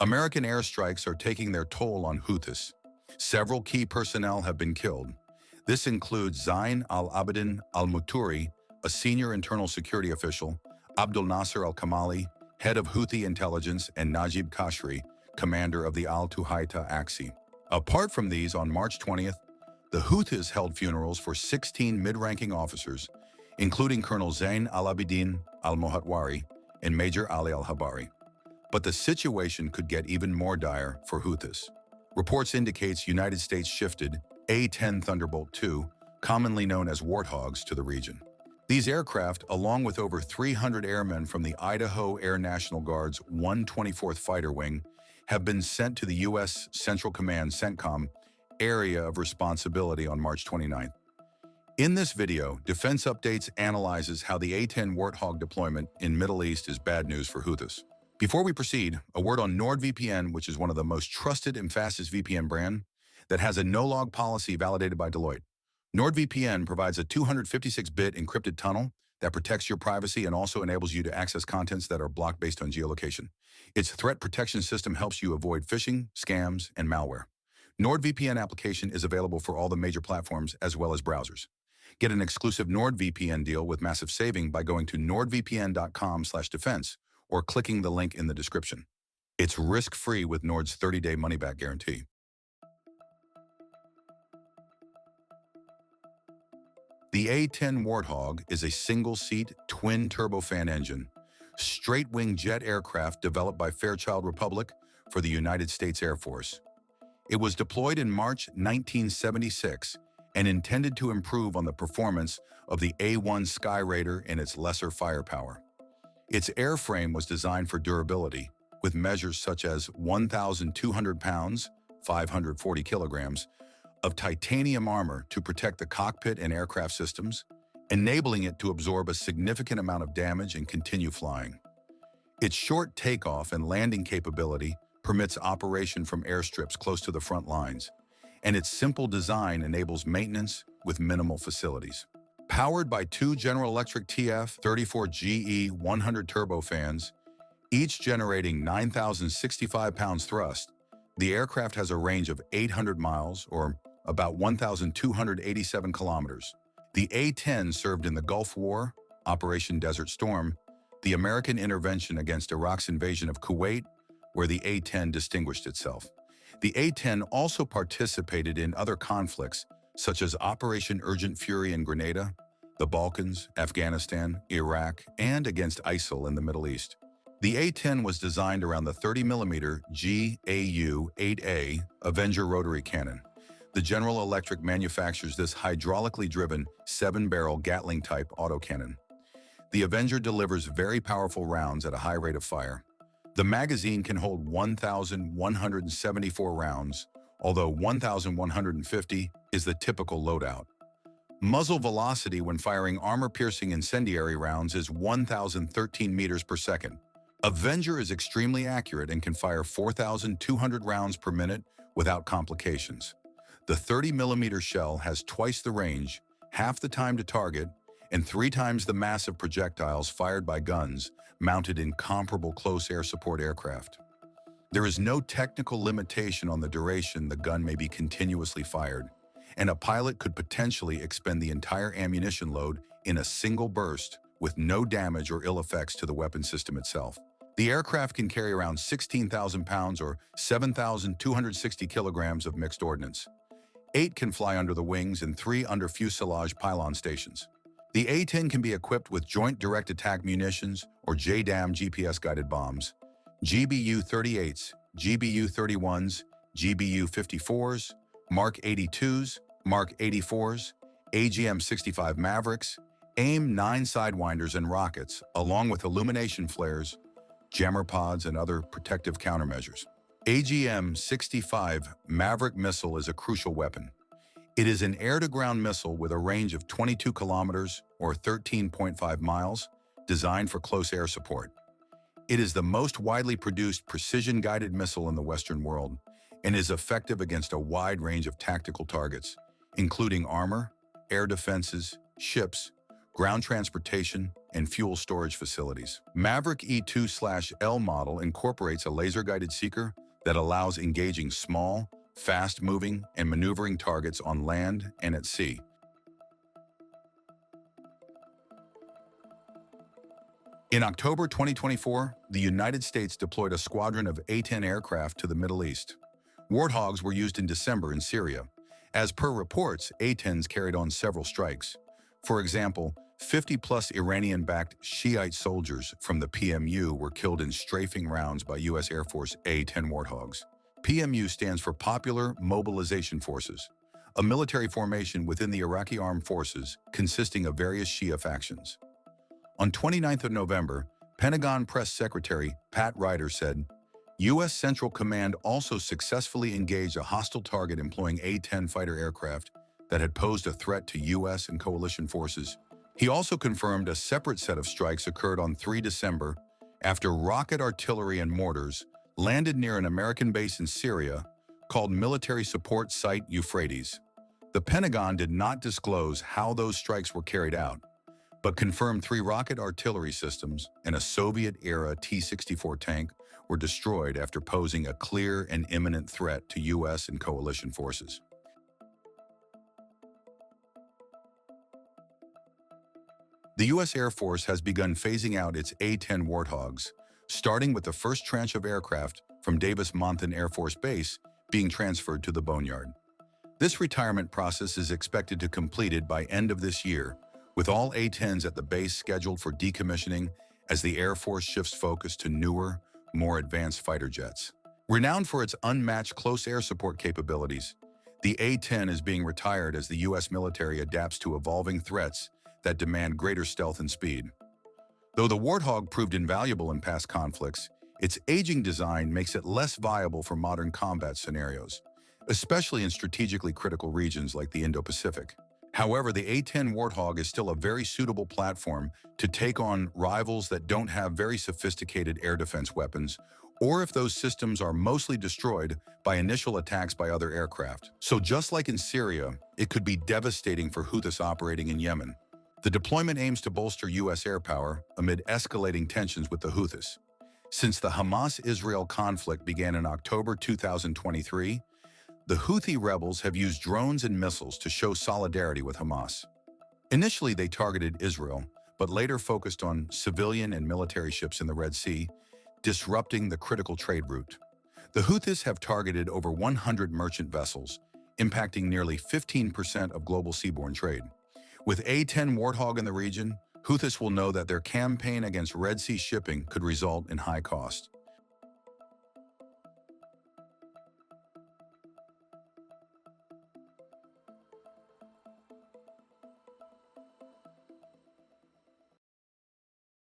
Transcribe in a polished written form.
American airstrikes are taking their toll on Houthis. Several key personnel have been killed. This includes Zain al-Abidin al-Muhturi, a senior internal security official, Abdulnaser al-Kamali, head of Houthi intelligence, and Najib Kashri, commander of the al-Tuhayta Axis. Apart from these, on March 20th, the Houthis held funerals for 16 mid-ranking officers, including Colonel Zain al-Abidin, al-Mohatwari, and Major Ali al-Habari. But the situation could get even more dire for Houthis. Reports indicates United States shifted A-10 Thunderbolt II, commonly known as Warthogs, to the region. These aircraft, along with over 300 airmen from the Idaho Air National Guard's 124th Fighter Wing, have been sent to the U.S. Central Command CENTCOM area of responsibility on March 29th. In this video, Defense Updates analyzes how the A-10 Warthog deployment in Middle East is bad news for Houthis. Before we proceed, a word on NordVPN, which is one of the most trusted and fastest VPN brand that has a no-log policy validated by Deloitte. NordVPN provides a 256-bit encrypted tunnel that protects your privacy and also enables you to access contents that are blocked based on geolocation. Its threat protection system helps you avoid phishing, scams, and malware. NordVPN application is available for all the major platforms as well as browsers. Get an exclusive NordVPN deal with massive saving by going to nordvpn.com/defense or clicking the link in the description. It's risk-free with Nord's 30-day money-back guarantee. The A-10 Warthog is a single-seat, twin-turbofan engine, straight-wing jet aircraft developed by Fairchild Republic for the United States Air Force. It was deployed in March 1976 and intended to improve on the performance of the A-1 Skyraider and its lesser firepower. Its airframe was designed for durability, with measures such as 1,200 pounds, 540 kilograms, of titanium armor to protect the cockpit and aircraft systems, enabling it to absorb a significant amount of damage and continue flying. Its short takeoff and landing capability permits operation from airstrips close to the front lines, and its simple design enables maintenance with minimal facilities. Powered by two General Electric TF-34GE 100 turbofans, each generating 9,065 pounds thrust, the aircraft has a range of 800 miles, or about 1,287 kilometers. The A-10 served in the Gulf War, Operation Desert Storm, the American intervention against Iraq's invasion of Kuwait, where the A-10 distinguished itself. The A-10 also participated in other conflicts, such as Operation Urgent Fury in Grenada, the Balkans, Afghanistan, Iraq, and against ISIL in the Middle East. The A-10 was designed around the 30mm GAU-8A Avenger rotary cannon. The General Electric manufactures this hydraulically driven 7-barrel Gatling-type autocannon. The Avenger delivers very powerful rounds at a high rate of fire. The magazine can hold 1,174 rounds, although 1,150 is the typical loadout. Muzzle velocity when firing armor-piercing incendiary rounds is 1,013 meters per second. Avenger is extremely accurate and can fire 4,200 rounds per minute without complications. The 30mm shell has twice the range, half the time to target, and 3 times the mass of projectiles fired by guns mounted in comparable close air support aircraft. There is no technical limitation on the duration the gun may be continuously fired, and a pilot could potentially expend the entire ammunition load in a single burst with no damage or ill effects to the weapon system itself. The aircraft can carry around 16,000 pounds or 7,260 kilograms of mixed ordnance. 8 can fly under the wings and 3 under fuselage pylon stations. The A-10 can be equipped with Joint Direct Attack Munitions, or JDAM GPS-guided bombs, GBU-38s, GBU-31s, GBU-54s, Mark 82s, Mark 84s, AGM-65 Mavericks, AIM-9 Sidewinders and rockets, along with illumination flares, jammer pods, and other protective countermeasures. AGM-65 Maverick missile is a crucial weapon. It is an air-to-ground missile with a range of 22 kilometers or 13.5 miles, designed for close air support. It is the most widely produced precision-guided missile in the Western world and is effective against a wide range of tactical targets, including armor, air defenses, ships, ground transportation, and fuel storage facilities. Maverick E2/L model incorporates a laser-guided seeker that allows engaging small, fast-moving, and maneuvering targets on land and at sea. In October 2024, the United States deployed a squadron of A-10 aircraft to the Middle East. Warthogs were used in December in Syria. As per reports, A-10s carried on several strikes. For example, 50-plus Iranian-backed Shiite soldiers from the PMU were killed in strafing rounds by U.S. Air Force A-10 Warthogs. PMU stands for Popular Mobilization Forces, a military formation within the Iraqi armed forces consisting of various Shia factions. On 29th of November, Pentagon Press Secretary Pat Ryder said, U.S. Central Command also successfully engaged a hostile target employing A-10 fighter aircraft that had posed a threat to U.S. and coalition forces. He also confirmed a separate set of strikes occurred on 3 December after rocket artillery and mortars landed near an American base in Syria called Military Support Site Euphrates. The Pentagon did not disclose how those strikes were carried out, but confirmed 3 rocket artillery systems and a Soviet-era T-64 tank were destroyed after posing a clear and imminent threat to U.S. and coalition forces. The U.S. Air Force has begun phasing out its A-10 Warthogs, starting with the first tranche of aircraft from Davis-Monthan Air Force Base being transferred to the Boneyard. This retirement process is expected to be completed by end of this year, with all A-10s at the base scheduled for decommissioning as the Air Force shifts focus to newer, more advanced fighter jets. Renowned for its unmatched close air support capabilities, the A-10 is being retired as the U.S. military adapts to evolving threats that demand greater stealth and speed. Though the Warthog proved invaluable in past conflicts, its aging design makes it less viable for modern combat scenarios, especially in strategically critical regions like the Indo-Pacific. However, the A-10 Warthog is still a very suitable platform to take on rivals that don't have very sophisticated air defense weapons, or if those systems are mostly destroyed by initial attacks by other aircraft. So just like in Syria, it could be devastating for Houthis operating in Yemen. The deployment aims to bolster U.S. air power amid escalating tensions with the Houthis. Since the Hamas-Israel conflict began in October 2023, the Houthi rebels have used drones and missiles to show solidarity with Hamas. Initially, they targeted Israel, but later focused on civilian and military ships in the Red Sea, disrupting the critical trade route. The Houthis have targeted over 100 merchant vessels, impacting nearly 15% of global seaborne trade. With A-10 Warthog in the region, Houthis will know that their campaign against Red Sea shipping could result in high cost.